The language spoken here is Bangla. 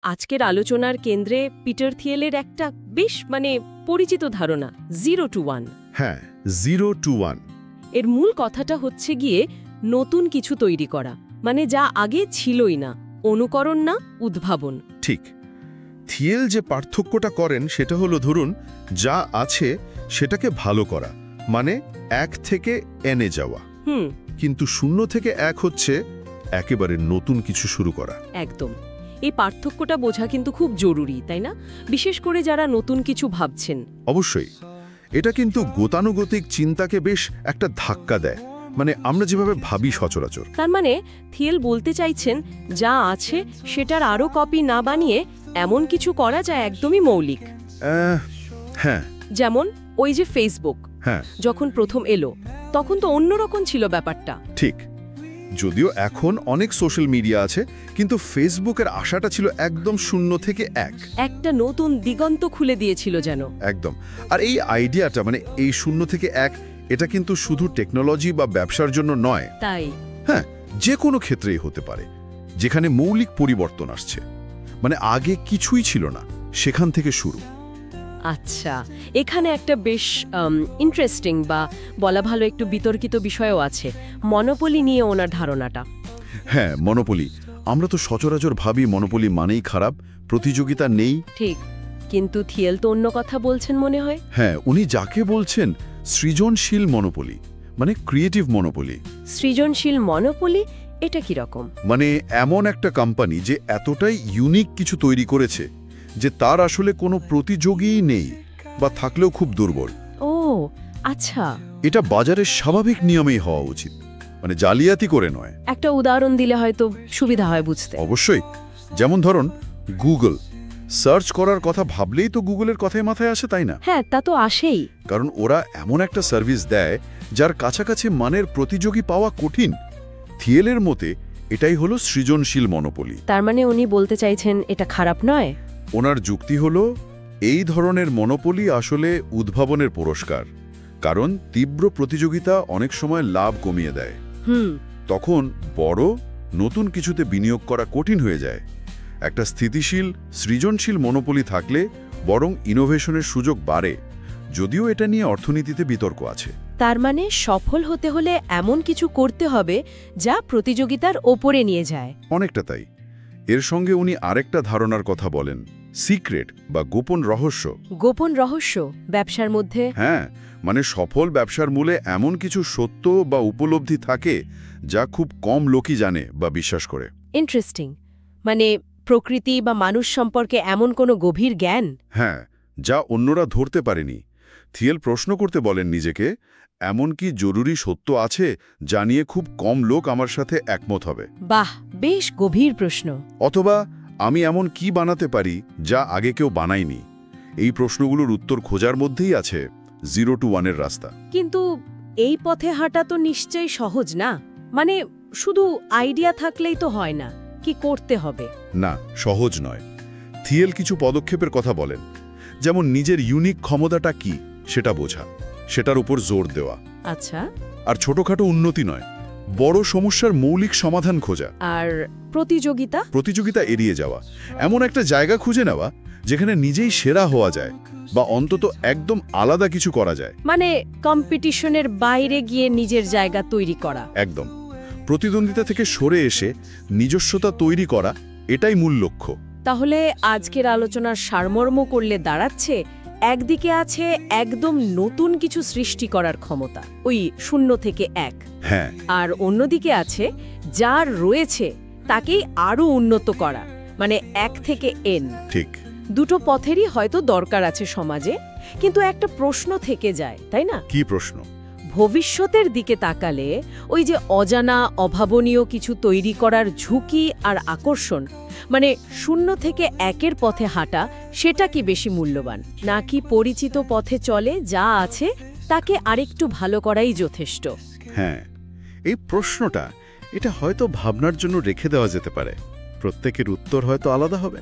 আজকের আলোচনার কেন্দ্রে পিটার থিয়েলের একটা বেশ পরিচিত ধারণা 0 to 1। হ্যাঁ, 0 to 1। এর মূল কথাটা হচ্ছে গিয়ে নতুন কিছু তৈরি করা, যা আগে ছিলই না, অনুকরণ না, উদ্ভাবন। ঠিক। থিয়েল যে পার্থক্যটা করেন সেটা হলো, ধরুন যা আছে সেটাকে ভালো করা, এক থেকে এনে যাওয়া। কিন্তু 0 থেকে 1 হচ্ছে একেবারে নতুন কিছু শুরু করা। একদম। এই পার্থক্যটা বোঝা কিন্তু খুব জরুরি, তাই না? বিশেষ করে যারা নতুন কিছু ভাবছেন। অবশ্যই। এটা কিন্তু গতানুগতিক চিন্তাকে বেশ একটা ধাক্কা দেয়, আমরা যেভাবে ভাবি সচরাচর। তার থিয়েল বলতে চাইছেন, যা আছে সেটার আরও কপি না বানিয়ে এমন কিছু করা যা একদমই মৌলিক। হ্যাঁ। যেমন ওই যে ফেসবুক যখন প্রথম এলো, তখন তো অন্যরকম ছিল ব্যাপারটা। ঠিক। যদিও এখন অনেক সোশ্যাল মিডিয়া আছে, কিন্তু ফেসবুকের আশাটা ছিল একদম 0 থেকে 1। একটা নতুন দিগন্ত খুলে দিয়েছিল যেন। একদম। আর এই আইডিয়াটা এই 0 থেকে 1, এটা কিন্তু শুধু টেকনোলজি বা ব্যবসার জন্য নয়। তাই? হ্যাঁ, যে কোনো ক্ষেত্রেই হতে পারে, যেখানে মৌলিক পরিবর্তন আসছে। আগে কিছুই ছিল না, সেখান থেকে শুরু। আচ্ছা, এখানে একটা বেশ ইন্টারেস্টিং বা বলা ভালো একটু বিতর্কিত বিষয়ও আছে, মনোপলি নিয়ে ওনার ধারণাটা। হ্যাঁ, মনোপলি। আমরা তো সচরাচর ভাবি মনোপলি মানেই খারাপ, প্রতিযোগিতা নেই। ঠিক, কিন্তু থিয়েল তো অন্য কথা বলছেন মনে হয়। হ্যাঁ, উনি যাকে বলছেন সৃজনশীল মনোপলি, ক্রিয়েটিভ মনোপলি। সৃজনশীল মনোপলি এটা কি রকম? এমন একটা কোম্পানি যে এতটাই ইউনিক কিছু তৈরি করেছে যে তার আসলে কোনো প্রতিযোগীই নেই, বা থাকলেও খুব দুর্বল। ও আচ্ছা। এটা বাজারের স্বাভাবিক নিয়মেই হওয়া উচিত, জালিয়াতি করে নয়। একটা উদাহরণ দিলে হয়তো সুবিধা হয় বুঝতে। অবশ্যই। যেমন ধরুন গুগল, সার্চ করার কথা ভাবলেই তো গুগলের কথাই মাথায় আসে, তাই না? হ্যাঁ, তা তো আসেই। কারণ ওরা এমন একটা সার্ভিস দেয় যার কাছাকাছি মানের প্রতিযোগী পাওয়া কঠিন। থিয়েলের মতে এটাই হলো সৃজনশীল মনোপলি। তার উনি বলতে চাইছেন এটা খারাপ নয়। ওনার যুক্তি হলো, এই ধরনের মনোপলি আসলে উদ্ভাবনের পুরস্কার, কারণ তীব্র প্রতিযোগিতা অনেক সময় লাভ কমিয়ে দেয়। তখন বড় নতুন কিছুতে বিনিয়োগ করা কঠিন হয়ে যায়। একটা স্থিতিশীল সৃজনশীল মনোপলি থাকলে বরং ইনোভেশনের সুযোগ বাড়ে, যদিও এটা নিয়ে অর্থনীতিতে বিতর্ক আছে। তার সফল হতে হলে এমন কিছু করতে হবে যা প্রতিযোগিতার ওপরে নিয়ে যায়। অনেকটা তাই। এর সঙ্গে উনি আরেকটা ধারণার কথা বলেন, সিক্রেট বা গোপন রহস্য। গোপন রহস্য ব্যবসার মধ্যে? হ্যাঁ, সফল ব্যবসার মূলে এমন কিছু সত্য বা উপলব্ধি থাকে যা খুব কম লোকই জানে বা বিশ্বাস করে। ইন্টারেস্টিং। প্রকৃতি বা মানুষ সম্পর্কে এমন কোনো গভীর জ্ঞান? হ্যাঁ, যা অন্যরা ধরতে পারেনি। থিয়েল প্রশ্ন করতে বলেন নিজেকে, এমন কি জরুরি সত্য আছে যা নিয়ে খুব কম লোক আমার সাথে একমত হবে? বাহ, বেশ গভীর প্রশ্ন। অথবা আমি এমন কি বানাতে পারি যা আগে কেউ বানায়নি? এই প্রশ্নগুলোর উত্তর খোঁজার মধ্যেই আছে 0 to 1 এর রাস্তা। কিন্তু এই পথে হাঁটা তো নিশ্চয়ই সহজ না। শুধু আইডিয়া থাকলেই তো হয় না, কি করতে হবে? না, সহজ নয়। থিয়েল কিছু পদক্ষেপের কথা বলেন, যেমন নিজের ইউনিক ক্ষমতাটা কি সেটা বোঝা, সেটার উপর জোর দেওয়া। আচ্ছা। আর ছোটখাটো উন্নতি নয়, বড় সমস্যার মৌলিক সমাধান খোঁজা। আর প্রতিযোগিতা এড়িয়ে যাওয়া, এমন একটা জায়গা খুঁজে নেওয়া যেখানে নিজেই সেরা হওয়া যায়, বা অন্তত একদম আলাদা কিছু করা যায়। কম্পিটিশনের বাইরে গিয়ে নিজের জায়গা তৈরি করা। একদম। প্রতিদ্বন্দ্বিতা থেকে সরে এসে নিজস্বতা তৈরি করা, এটাই মূল লক্ষ্য। তাহলে আজকের আলোচনার সারমর্ম করলে দাঁড়াচ্ছে, একদিকে আছে একদম নতুন কিছু সৃষ্টি করার ক্ষমতা, ওই 0 থেকে 1। হ্যাঁ। আর অন্যদিকে আছে যার রয়েছে তাকেই আরো উন্নত করা, 1 থেকে n। ঠিক। দুটো পথেরই হয়তো দরকার আছে সমাজে, কিন্তু একটা প্রশ্ন থেকে যায়, তাই না? কি প্রশ্ন? ভবিষ্যতের দিকে তাকালে ওই যে অজানা অভাবনীয় কিছু তৈরি করার ঝুঁকি আর আকর্ষণ, 0 থেকে 1-এর পথে হাঁটা, সেটা কি বেশি মূল্যবান, নাকি পরিচিত পথে চলে যা আছে তাকে আরেকটু ভালো করাই যথেষ্ট? হ্যাঁ, এই প্রশ্নটা এটা হয়তো ভাবনার জন্য রেখে দেওয়া যেতে পারে। প্রত্যেকের উত্তর হয়তো আলাদা হবে।